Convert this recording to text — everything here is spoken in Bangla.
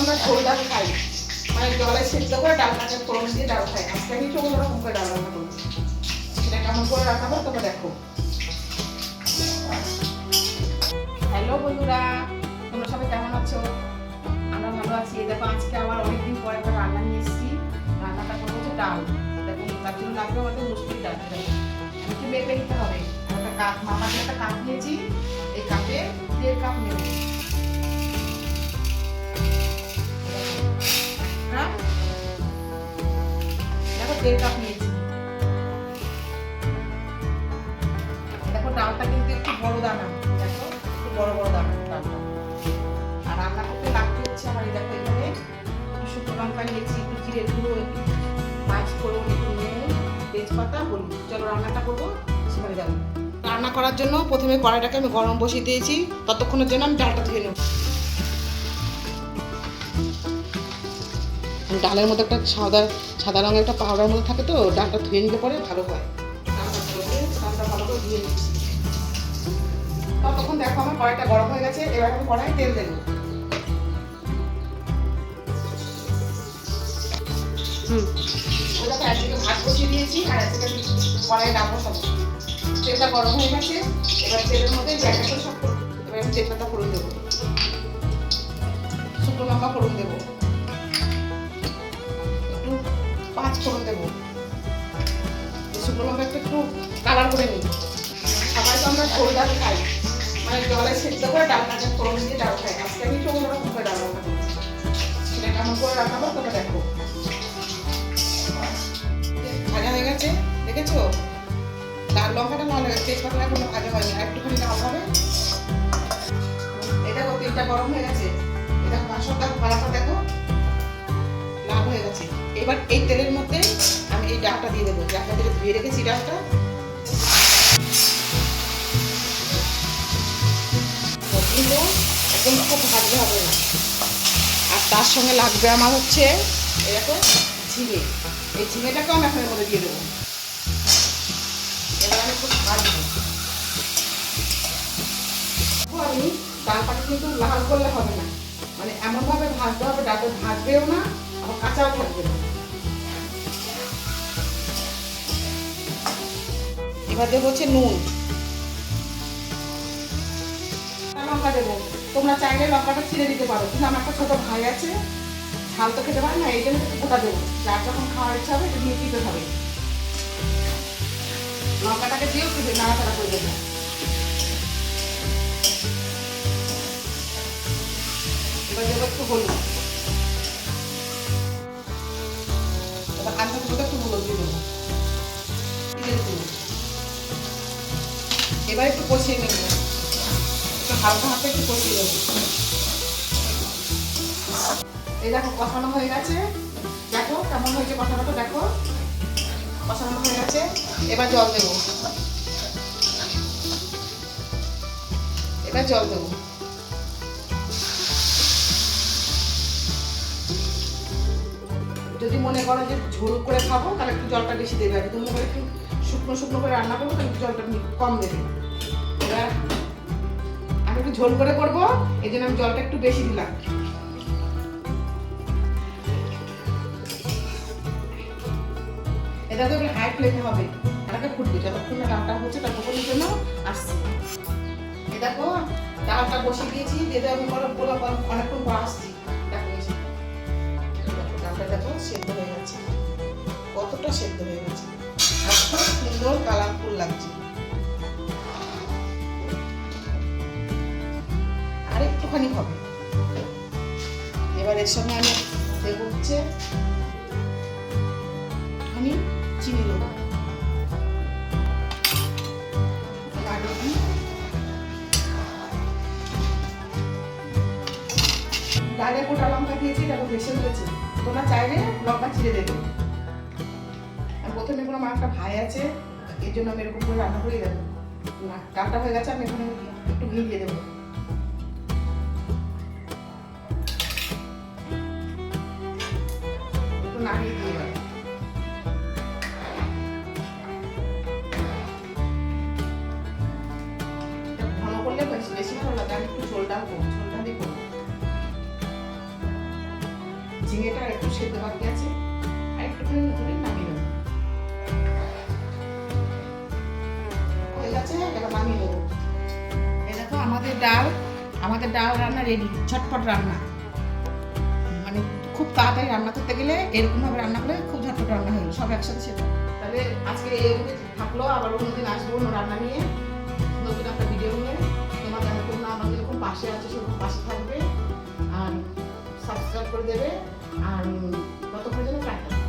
আমরা ঝোল ডাল খাই, মানে জলে সেদ্ধ করে ডালটাকে ফোড়ন দিয়ে ডাল খাই। আজকে আমি একটু অন্যরকম করে ডাল রান্না করবো, সেটা কেমন করে রান্না করবো তোমরা দেখো। হ্যালো বন্ধুরা, তোমরা সবাই কেমন আছো? আমরা ভালো আছি। দেখো আজকে আবার অনেকদিন পর একটা রান্না নিয়ে এসেছি। রান্নাটা করবো হচ্ছে ডাল। দেখো তার জন্য লাগবে আমাদের মুসুরির ডাল। একটু মেপে নিতে হবে। একটা কাপ, মামাকে একটা কাপ নিয়েছি, এই কাপে 1.5 কাপ নেব। দেখো 1.5 কাপ নিয়েছি। দেখো ডালটা কিন্তু একটু বড় দানা, দেখো একটু বড় বড় দানা ডালটা। আর রান্না করতে লাগতে হচ্ছে আমার, এই দেখো এখানে শুকনো লঙ্কা নিয়েছি, একটু জিরে গুঁড়ো, একটু মাছ ফোড়ন, একটু নুন, তেজপাতা, হলুদ। চলো রান্নাটা করবো, সেখানে যাবো। রান্না করার জন্য প্রথমে কড়াইটাকে আমি গরম বসিয়ে দিয়েছি। ততক্ষণের জন্য আমি ডালটা ধুয়ে নেব। ডালের মধ্যে একটা সাদা রঙের একটা পাউডার মধ্যে থাকে, তো ডালটা ধুয়ে নিলে পরে ভালো হয়। ডালটা ভালো করে ধুয়ে নিচ্ছি। ততক্ষণ দেখো আমার কড়াইটা গরম হয়ে গেছে। এবার আমি কড়াই তেল দেবো। ওটাকে একদিকে ভাত বসিয়ে দিয়েছি, আর একদিকে আমি কড়াইয়ে ডাল বসাবো। তেলটা গরম হয়ে গেছে। এবার তেলের মধ্যে জায়গা করে সব, এবার আমি তেজপাতা ফোড়ন দেবো, শুকনো লঙ্কা ফোড়ন দেবো, একটু 5 ফোড়ন দেবো। শুকনো লঙ্কা একটু কালার করে নিই। সবাই তো আমরা ঝোল ডাল খাই, মানে জলে সেদ্ধ করে ডালটাকে ফোড়ন দিয়ে ডাল খাই। আজকে আমি একটু অন্যরকম করে ডাল রান্না করবো, সেটা কেমন করে রান্না করবো তোমরা দেখো। ভাজা হয়ে গেছে, দেখেছো? লাল লঙ্কাটা ভালো লাগে, তেজপাতা এখনো ভাজা হয়নি, আর একটুখানি লাল হবে। এই দেখো তেলটা গরম হয়ে গেছে। এই দেখো মাংসটা ভাড়াটা দেখো লাল হয়ে গেছে। এবার এই তেলের মধ্যে আমি এই ডালটা দিয়ে দেবো। ডালটা দিয়ে ধুয়ে রেখেছি ডালটা। কিন্তু একদম খুব ভাজতে হবে না। আর তার সঙ্গে লাগবে আমার হচ্ছে এরকম ঝিঙে। এই ঝিঙেটাকেও আমি এখন এর মধ্যে দিয়ে দেবো। এবার আমি খুব ভাজবো। আমি ডালটাকে কিন্তু লাল করলে হবে না, মানে এমনভাবে ভাজতে হবে ডালটা ভাজবেও না, আবার কাঁচাও থাকবে না। এবার দেবো হচ্ছে নুন, লঙ্কা দেবো। তোমরা চাইলে লঙ্কাটা ছিঁড়ে দিতে পারো, কিন্তু আমার একটা ছোট ভাই আছে, ঝাল তো খেতে পারে না, এই জন্য একটু গোটা দেবো। যার যখন খাওয়ার ইচ্ছা হবে এটা দিয়ে দিতে হবে। লঙ্কাটাকে দিয়েও একটু নাড়াচাড়া করে দেবো। এবার দেবো একটু হলুদ। এবার আন্দাজ মতো একটু হলুদ দিয়ে দেবো। এবার একটু কষিয়ে নেব, একটু হালকা হাতে একটু কষিয়ে দেবো। এই দেখো কষানো হয়ে গেছে, দেখো কেমন হয়েছে কষানোটা, দেখো কষানো হয়ে গেছে। এবার জল দেবো, এবার জল দেবো। যদি মনে করো যে ঝোল করে খাবো তাহলে একটু জলটা বেশি দেবে, আর যদি মনে করো একটু শুকনো শুকনো করে রান্না করবো তাহলে একটু জলটা কম দেবে। এবার আমি একটু ঝোল করে করবো, এই জন্য আমি জলটা একটু বেশি দিলাম। এটা তো হাই ফ্লেমে হবে, এটাকে ফুটবে যতক্ষণ না ডালটা হচ্ছে ততক্ষণের জন্য আসছে। এ দেখো ডালটা বসিয়ে দিয়েছি, দিয়ে আমি অনেকক্ষণ পর আসছি। ডালটা দেখো সেদ্ধ হয়ে গেছে, কতটা সেদ্ধ হয়ে গেছে, এত সুন্দর কালারফুল লাগছে। আর একটুখানি হবে। এবার এর সঙ্গে আমি দেবো হচ্ছে একটুখানি চিনি দেবো। ডালে গোটা লঙ্কা দিয়েছি, দেখো ভেসে হয়েছে। তোমরা চাইলে লঙ্কা ছিঁড়ে দেবে। আর প্রথমে কোনো আমার একটা ভাই আছে, এর জন্য আমি এরকম করে রান্না করে দেবো। না ডালটা হয়ে গেছে, আমি এখানে একটু ঘি দিয়ে দেবো। একটু নাড়িয়ে দিয়ে দেবো। ঘন করলে বেশি ভালো লাগে, আমি একটু ঝোলটা দিয়ে করবো। ঝিঙেটা একটু সেদ্ধ বাকি আছে, আর একটুখানি করে নামিয়ে নেবো। হয়ে গেছে, এবার নামিয়ে নেবো। এই দেখো আমাদের ডাল রান্না রেডি, ঝটপট রান্না, মানে খুব তাড়াতাড়ি রান্না করতে গেলে এরকম ভাবে রান্না করে খুব ঝটপট রান্না হয়ে গেলো, সব একসাথে সেটা। তাহলে আজকে এই অবধি থাকলো, আবার অন্যদিন আসবো অন্য রান্না নিয়ে, নতুন একটা ভিডিও নিয়ে। তোমাদের এরকম না, আমাদের এরকম পাশে আছে, সেরকম পাশে থাকবে আর সাবস্ক্রাইব করে দেবে। আর ততক্ষণ যেন টাটা।